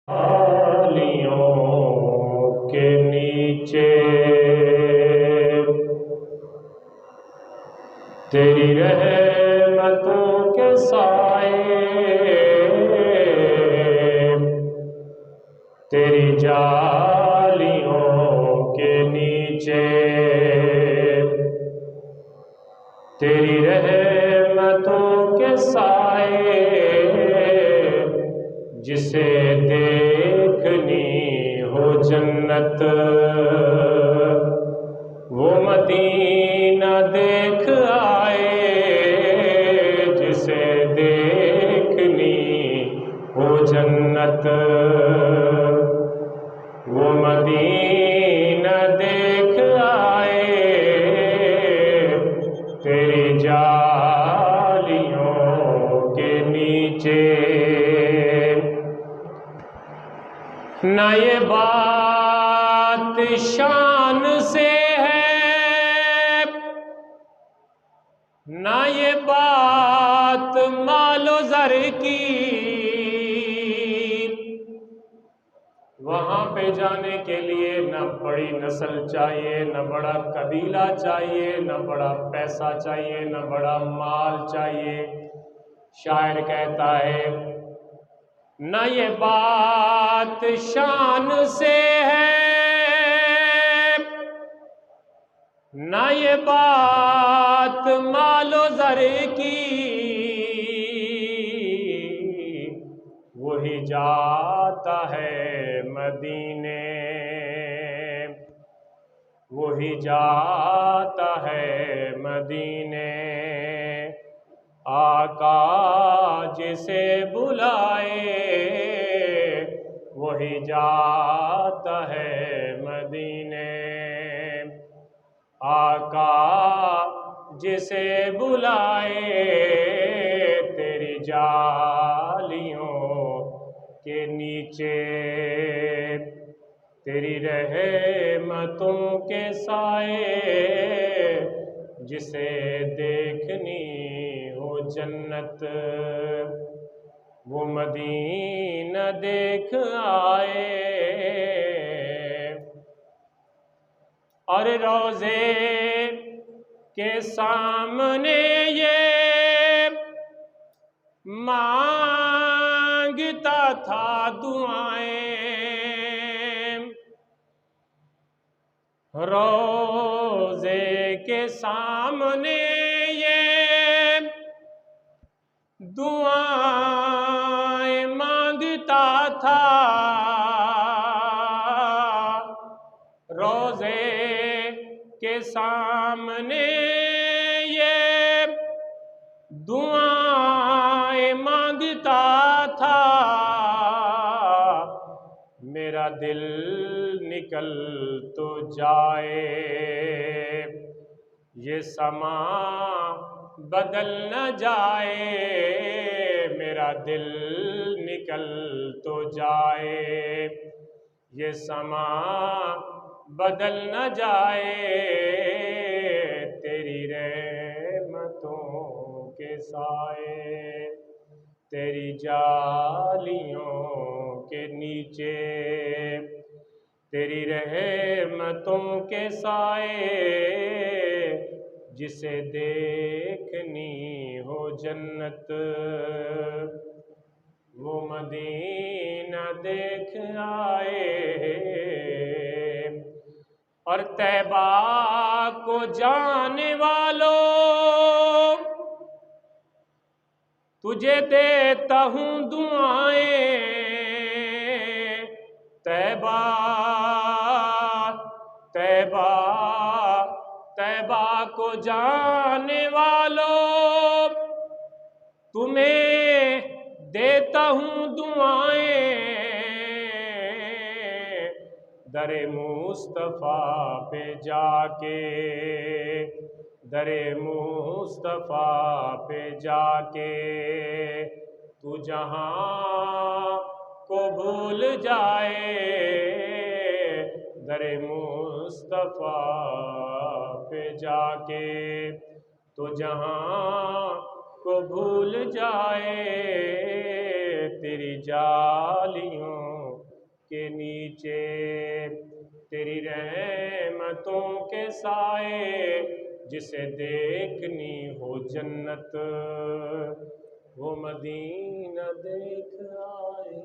डालियों के नीचे तेरी रहमतों के साए, तेरी जालियों के नीचे तेरी रहमतों के साए, जिसे देखनी हो जन्नत वो मदीना देख आए, जिसे देखनी हो जन्नत वो मदीना देख आए, तेरी जालियों के नीचे। ना ये बात शान से है, ना ये बात मालो ज़र की, वहाँ पे जाने के लिए न बड़ी नस्ल चाहिए, न बड़ा कबीला चाहिए, न बड़ा पैसा चाहिए, न बड़ा माल चाहिए। शायर कहता है न ये बात शान से है, न ये बात मालो ज़र की, वही जाता है मदीने, वही जाता है मदीने। आका जिसे बुलाए वही जाता है मदीने, आका जिसे बुलाए, तेरी जालियों के नीचे तेरी रहमतों के साए, जिसे देखनी हो जन्नत वो मदीना देख आए। और रोज़े के सामने ये मांगता था दुआएं, रोज़े के सामने ये दुआएं मांगता था, रोज़े के सामने ये दुआएं मांगता था। मेरा दिल निकल तो जाए, ये समा बदल न जाए, मेरा दिल निकल तो जाए, ये समा बदल न जाए, तेरी रहमतों के साए, तेरी जालियों के नीचे तेरी रहमतों के साए, जिसे देखनी हो जन्नत वो मदीना देख आए। और तैबा को जाने वालों तुझे देता हूँ दुआएं, तैबा तैबा तैबा को जाने वालों तुम्हें देता हूँ दुआएं, दरे मुस्तफ़ा पे जाके, दरे मुस्तफ़ा पे जाके तू जहाँ को भूल जाए, दरे मुस्तफ़ा पे जाके तो जहाँ को भूल जाए, तेरी जालियों کے نیچے، تیری رحمتوں کے سائے جسے دیکھنی ہو جنت، وہ مدینہ دیکھ آئے